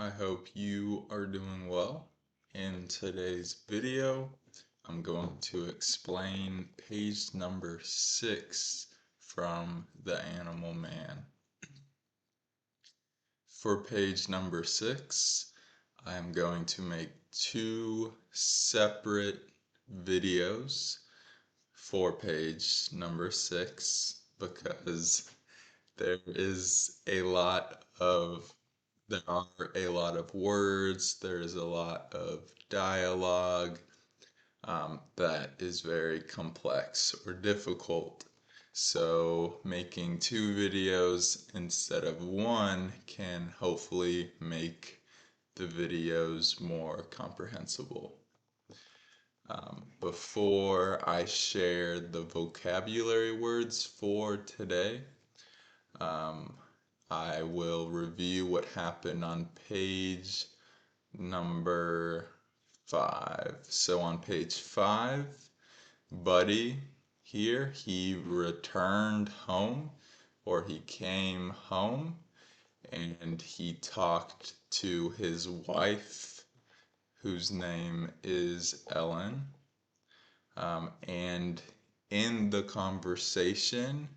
I hope you are doing well. In today's video, I'm going to explain page number 6 from The Animal Man. For page number 6, I am going to make two separate videos for page number 6 because there is a lot of there are a lot of words, there's a lot of dialogue that is very complex or difficult. So making two videos instead of one can hopefully make the videos more comprehensible. Before I share the vocabulary words for today, um, I will review what happened on page number 5. So on page 5, Buddy here, he returned home or he came home and he talked to his wife, whose name is Ellen. And in the conversation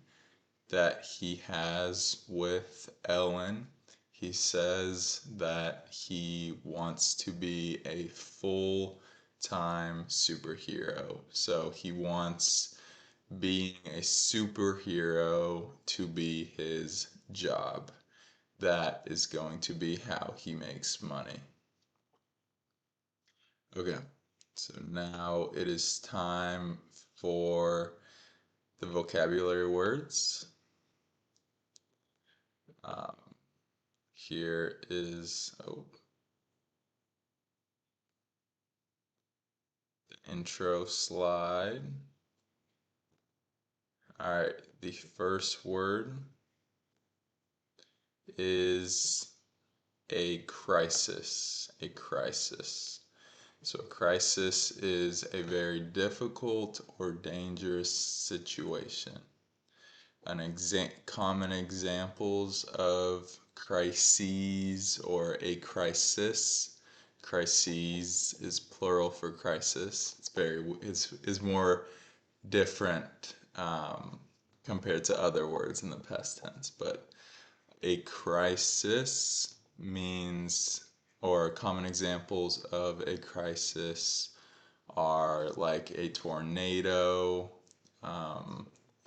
that he has with Ellen, he says that he wants to be a full-time superhero. So he wants being a superhero to be his job. That is going to be how he makes money. Okay, so now it is time for the vocabulary words. Um, Here is the intro slide. All right, the first word is a crisis. A crisis. So a crisis is a very difficult or dangerous situation. Common examples of crises or a crisis. Crises is plural for crisis. It's more different compared to other words in the past tense. But a crisis means, or common examples of a crisis are like a tornado,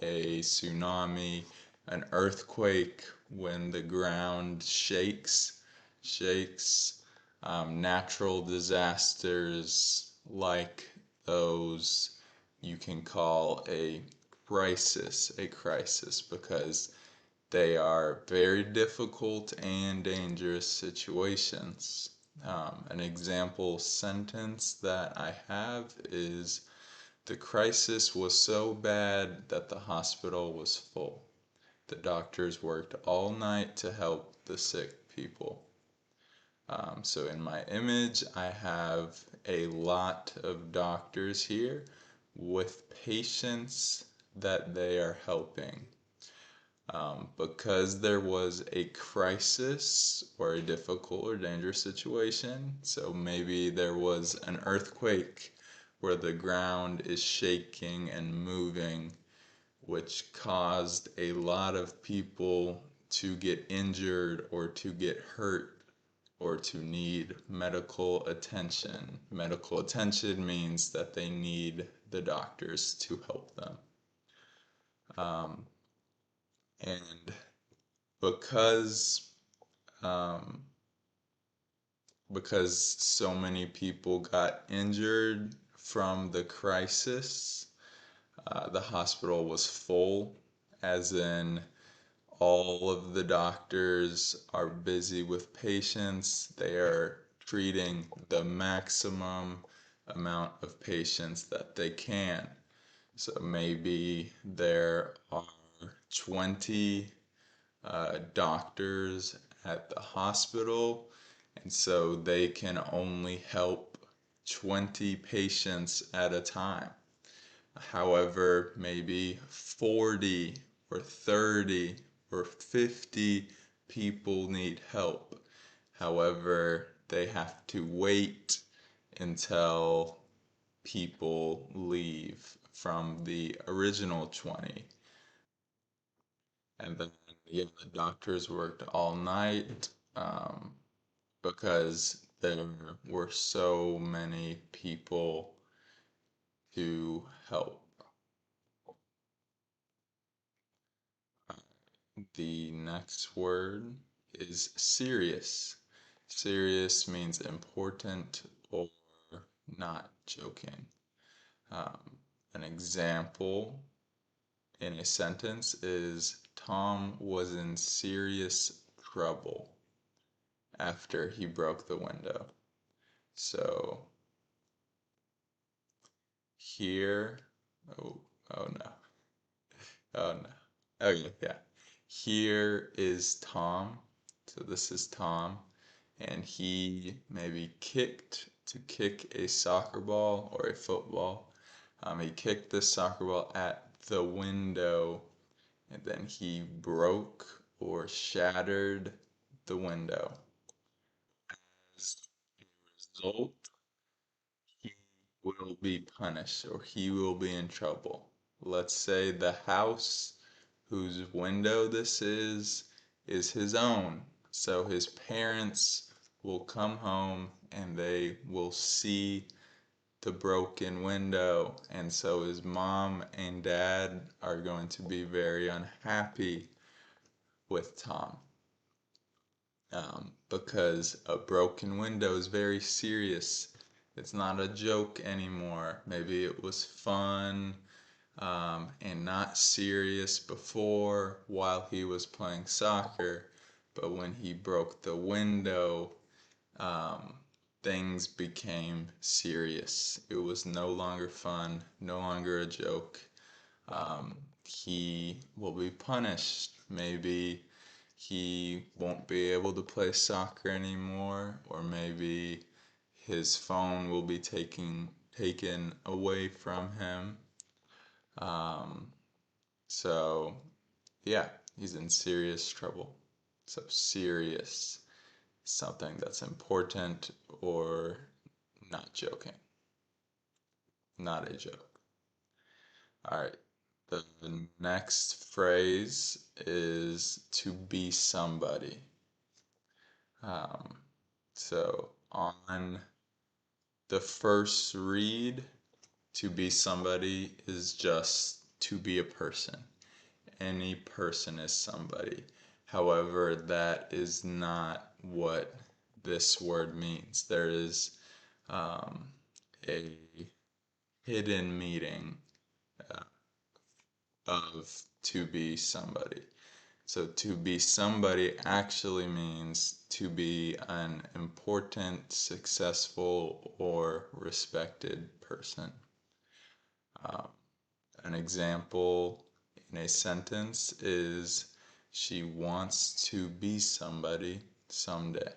a tsunami, an earthquake when the ground shakes, natural disasters like those you can call a crisis because they are very difficult and dangerous situations. An example sentence that I have is, the crisis was so bad that the hospital was full. The doctors worked all night to help the sick people. So in my image, I have a lot of doctors here with patients that they are helping. Because there was a crisis or a difficult or dangerous situation, so maybe there was an earthquake where the ground is shaking and moving, which caused a lot of people to get injured or to get hurt or to need medical attention. Medical attention means that they need the doctors to help them. And because um, because so many people got injured from the crisis, the hospital was full, as in all of the doctors are busy with patients. They are treating the maximum amount of patients that they can. So maybe there are 20 doctors at the hospital, and so they can only help 20 patients at a time. However, maybe 40 or 30 or 50 people need help. However, they have to wait until people leave from the original 20. And then, yeah, the doctors worked all night because there were so many people to help. The next word is serious. Serious means important or not joking. Um, an example in a sentence is Tom was in serious trouble after he broke the window. So here, oh, oh no, oh no. Okay, yeah. Here is Tom. So this is Tom, and he maybe kicked to kick a soccer ball or a football. He kicked this soccer ball at the window, and then he broke or shattered the window. As a result, he will be punished or he will be in trouble. Let's say the house whose window this is his own. So his parents will come home and they will see the broken window. And so his mom and dad are going to be very unhappy with Tom. Because a broken window is very serious. It's not a joke anymore. Maybe it was fun and not serious before while he was playing soccer, but when he broke the window, um, things became serious. It was no longer fun, no longer a joke. He will be punished. Maybe he won't be able to play soccer anymore, or maybe his phone will be taken away from him. Um, so yeah, he's in serious trouble. So serious, something that's important or not joking, not a joke. All right. The next phrase is to be somebody. Um, so on the first read, to be somebody is just to be a person. Any person is somebody. However, that is not what this word means. There is um, a hidden meaning uh, of to be somebody. So to be somebody actually means to be an important, successful, or respected person. Um, an example in a sentence is she wants to be somebody someday.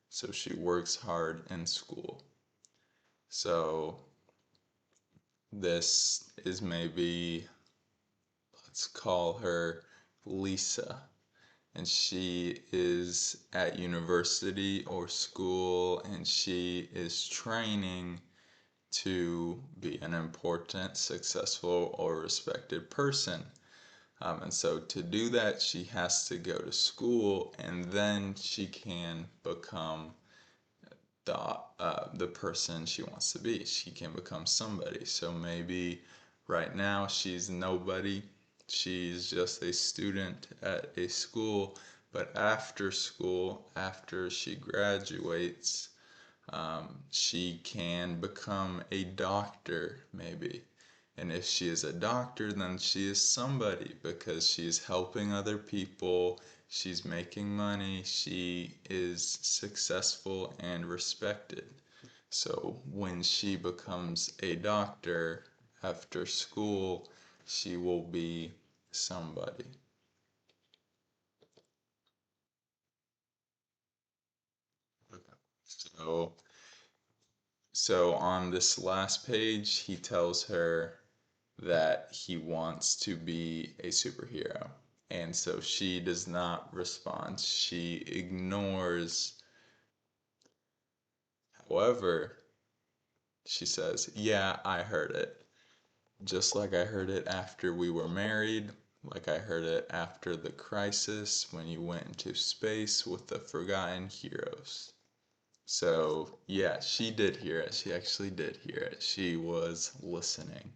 So she works hard in school. So this is maybe, let's call her Lisa, and she is at university or school and she is training to be an important, successful, or respected person. And so to do that, she has to go to school and then she can become the person she wants to be. She can become somebody. So maybe right now she's nobody. She's just a student at a school, but after school, after she graduates, she can become a doctor, maybe. And if she is a doctor, then she is somebody because she's helping other people, she's making money, she is successful and respected. So when she becomes a doctor after school, she will be somebody. So, so on this last page, he tells her that he wants to be a superhero. And so she does not respond. She ignores However, she says, yeah, I heard it. Just like I heard it after we were married, like I heard it after the crisis when you went into space with the forgotten heroes. So, yeah, she did hear it. She actually did hear it. She was listening,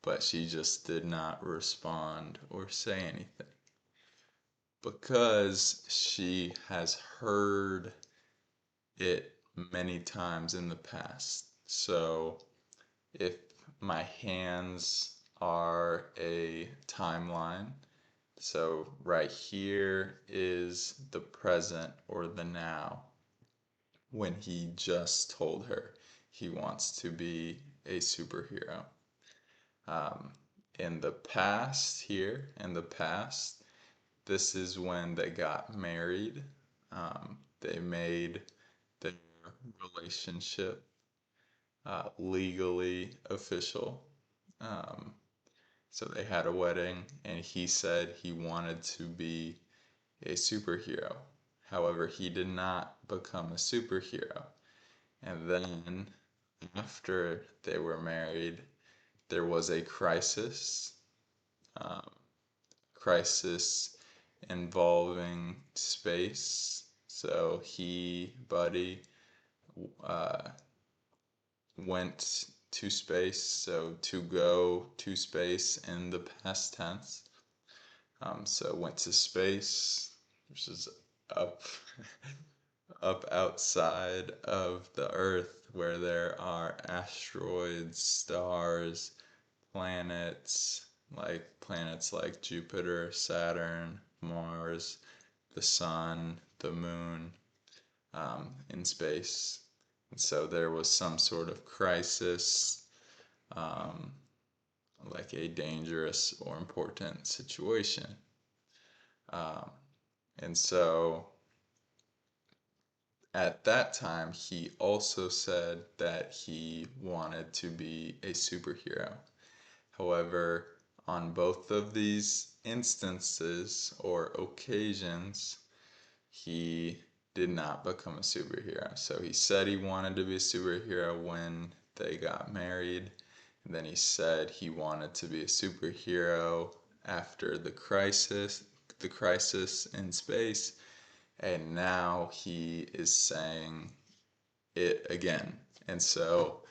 but she just did not respond or say anything because she has heard it many times in the past. So, if my hands are a timeline, so right here is the present or the now when he just told her he wants to be a superhero. Um, in the past, here, in the past, this is when they got married. They made their relationship legally official. Um, so they had a wedding, and he said he wanted to be a superhero. However, he did not become a superhero. And then, after they were married, there was a um, crisis involving space. So Buddy, uh, went to space. So to go to space in the past tense. So went to space, which is up, up outside of the Earth, where there are asteroids, stars, planets like Jupiter, Saturn, Mars, the Sun, the Moon, in space. And so there was some sort of crisis, um, like a dangerous or important situation. Um, and so at that time, he also said that he wanted to be a superhero. However, on both of these instances or occasions, he did not become a superhero. So he said he wanted to be a superhero when they got married, and then he said he wanted to be a superhero after the crisis in space, and now he is saying it again. And so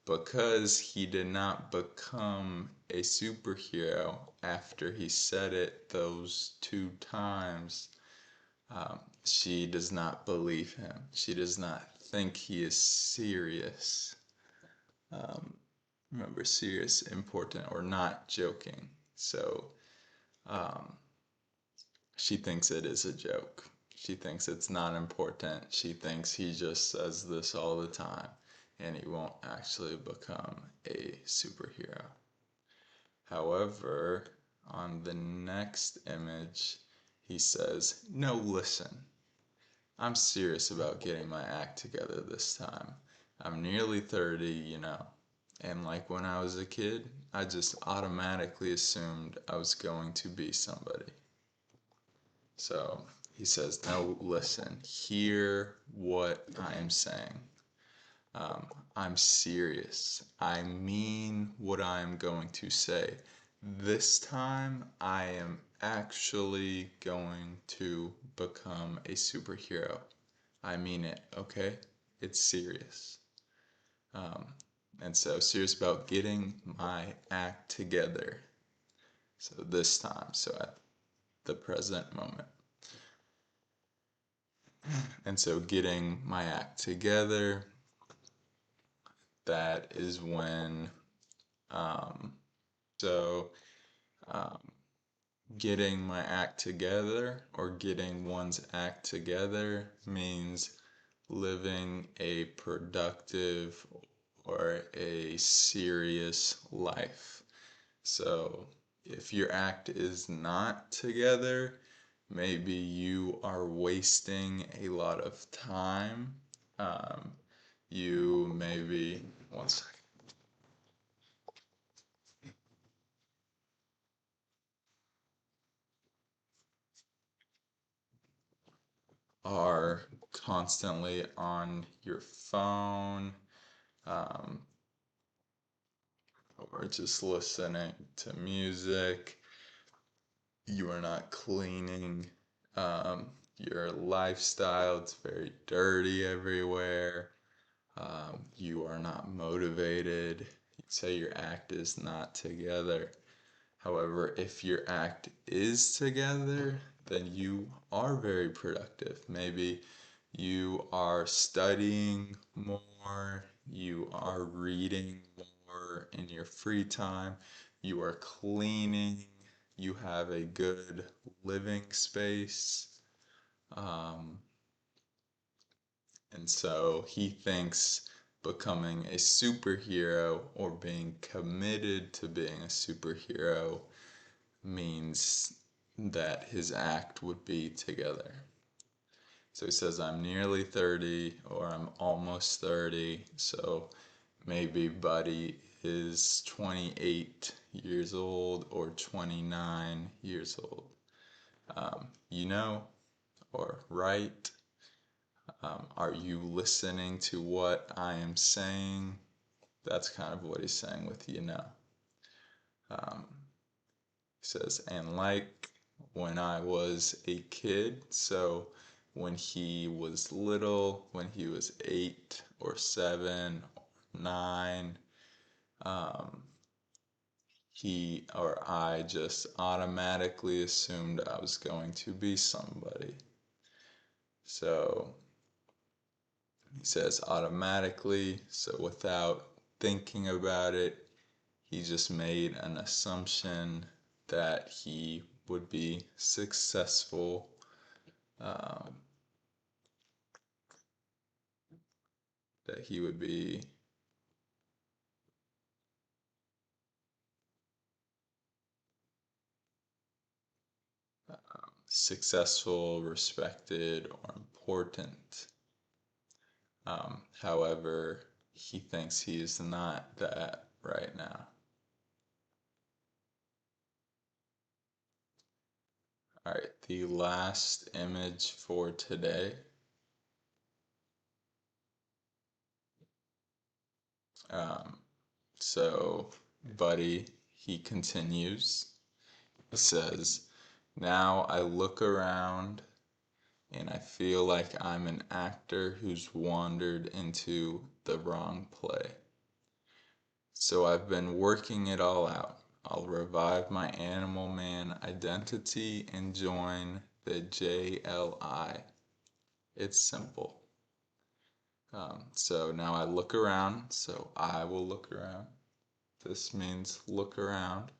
because he did not become a superhero after he said it those two times, she does not believe him. She does not think he is serious. Um, Remember, serious, important, or not joking. So um, she thinks it is a joke. She thinks it's not important. She thinks he just says this all the time and he won't actually become a superhero. However, on the next image, he says, no, listen. I'm serious about getting my act together this time. I'm nearly 30. And like when I was a kid, I just automatically assumed I was going to be somebody. So he says, no, listen, hear what I am saying. I'm serious. I mean what I am going to say. This time, I am actually going to become a superhero. I mean it, okay? It's serious. Um, and so, serious about getting my act together. So, this time, so at the present moment. And so, getting my act together, that is when, um, so, um, getting my act together or getting one's act together means living a productive or a serious life. So if your act is not together, maybe you are wasting a lot of time. You maybe, one second. Are constantly on your phone, or just listening to music. You are not cleaning your lifestyle. It's very dirty everywhere. You are not motivated. You'd say your act is not together. However, if your act is together, then you are very productive. Maybe you are studying more, you are reading more in your free time, you are cleaning, you have a good living space. Um, and so he thinks becoming a superhero or being committed to being a superhero means that his act would be together. So he says, I'm nearly 30 or I'm almost 30. So maybe Buddy is 28 years old or 29 years old. You know, or right? Are you listening to what I am saying? That's kind of what he's saying with you know. He says, and like when I was a kid, so when he was little, when he was 8 or 7 or 9, he or I just automatically assumed I was going to be somebody. So he says automatically, so without thinking about it, he just made an assumption that he would be successful, um, that he would be successful, respected, or important. However, he thinks he is not that right now. All right, the last image for today. Um, so, Buddy, he continues. He says, now I look around and I feel like I'm an actor who's wandered into the wrong play. So I've been working it all out. I'll revive my Animal Man identity and join the JLI. It's simple. So now I look around, so I will look around. This means look around.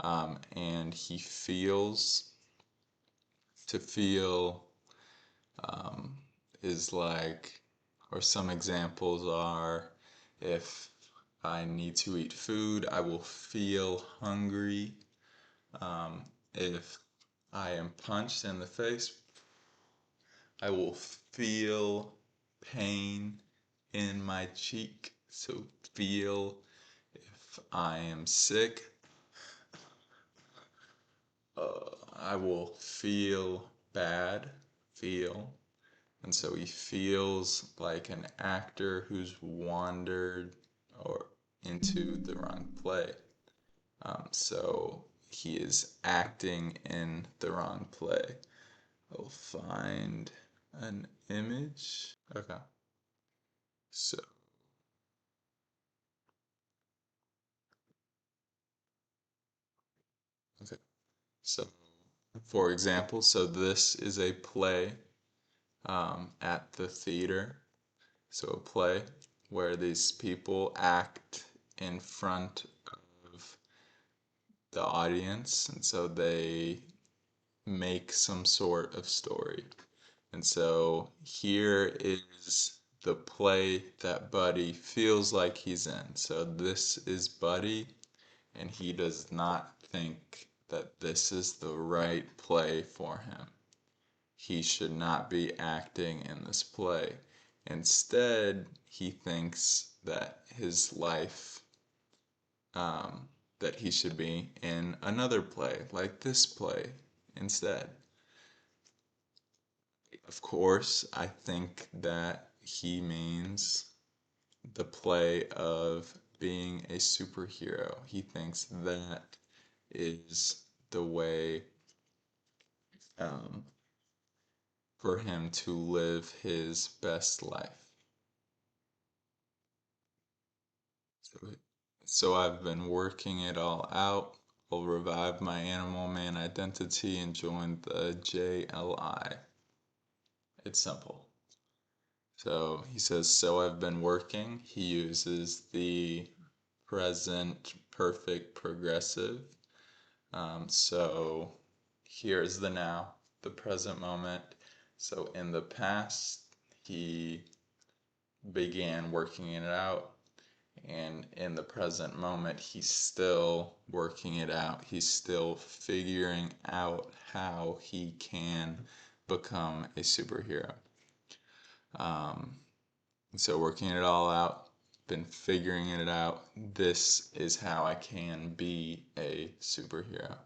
And he feels, to feel is like, or some examples are, if I need to eat food, I will feel hungry. If I am punched in the face, I will feel pain in my cheek. So feel. If I am sick, I will feel bad. Feel. And so he feels like an actor who's wandered or into the wrong play. So he is acting in the wrong play. I'll find an image. Okay. So, okay. So, for example, so this is a play at the theater. So a play where these people act in front of the audience, and so they make some sort of story. And so here is the play that Buddy feels like he's in. So this is Buddy, and he does not think that this is the right play for him. He should not be acting in this play. Instead, he thinks that his life, that he should be in another play, like this play, instead. Of course, I think that he means the play of being a superhero. He thinks that is the way um, for him to live his best life. So, so I've been working it all out. I'll revive my animal man identity and join the JLI. It's simple. So he says, so I've been working. He uses the present perfect progressive. So here's the now, the present moment. So in the past, he began working it out, and in the present moment, he's still working it out. He's still figuring out how he can become a superhero. So working it all out, been figuring it out. This is how I can be a superhero.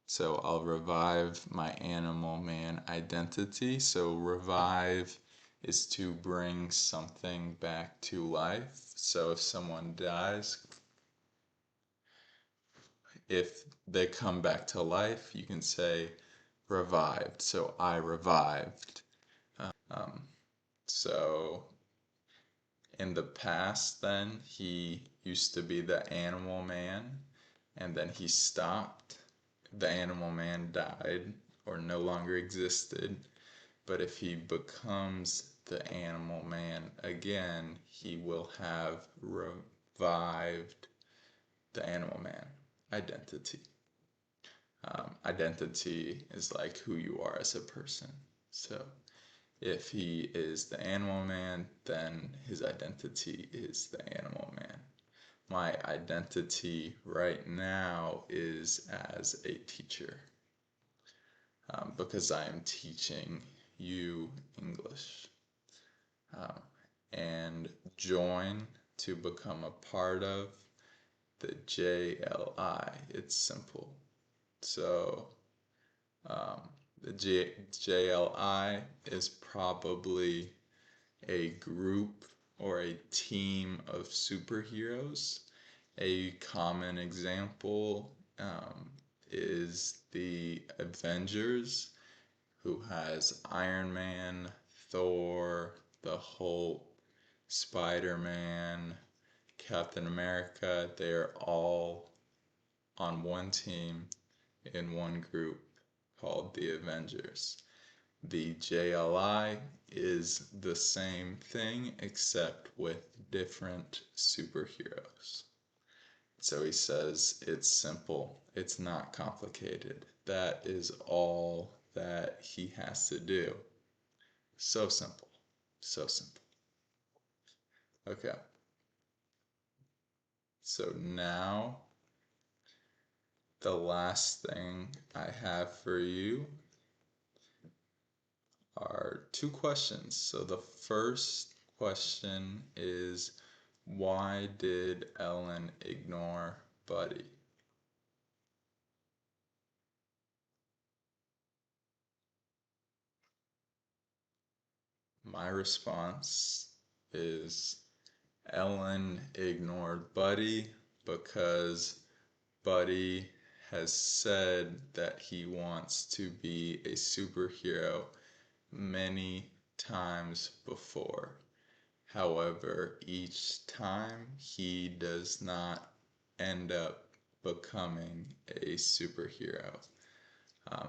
So I'll revive my animal man identity. So revive is to bring something back to life. So if someone dies, if they come back to life, you can say revived. So I revived. So in the past, then he used to be the animal man, and then he stopped. The animal man died or no longer existed. But if he becomes the animal man again, he will have revived the animal man identity. Identity is like who you are as a person. So if he is the animal man, then his identity is the animal man. My identity right now is as a teacher, because I am teaching you English. And join to become a part of the JLI. It's simple. So the JLI is probably a group or a team of superheroes. A common example is the Avengers, who has Iron Man, Thor, the Hulk, Spider-Man, Captain America. They're all on one team in one group called the Avengers. The JLI is the same thing except with different superheroes. So he says it's simple, it's not complicated. That is all that he has to do. So simple, so simple. Okay, so now the last thing I have for you are two questions. So the first question is, why did Ellen ignore Buddy? My response is Ellen ignored Buddy because Buddy has said that he wants to be a superhero many times before. However, each time he does not end up becoming a superhero.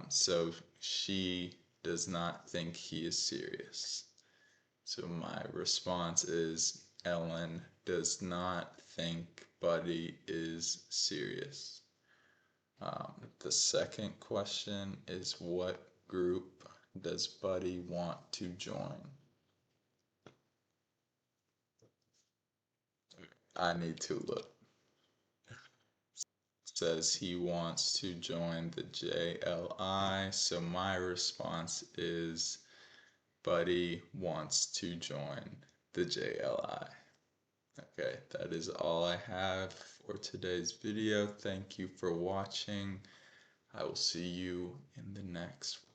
So she does not think he is serious. So my response is Ellen does not think Buddy is serious. The second question is, what group does Buddy want to join? I need to look. It says he wants to join the JLI, so my response is Buddy wants to join the JLI. Okay, that is all I have for today's video. Thank you for watching. I will see you in the next one.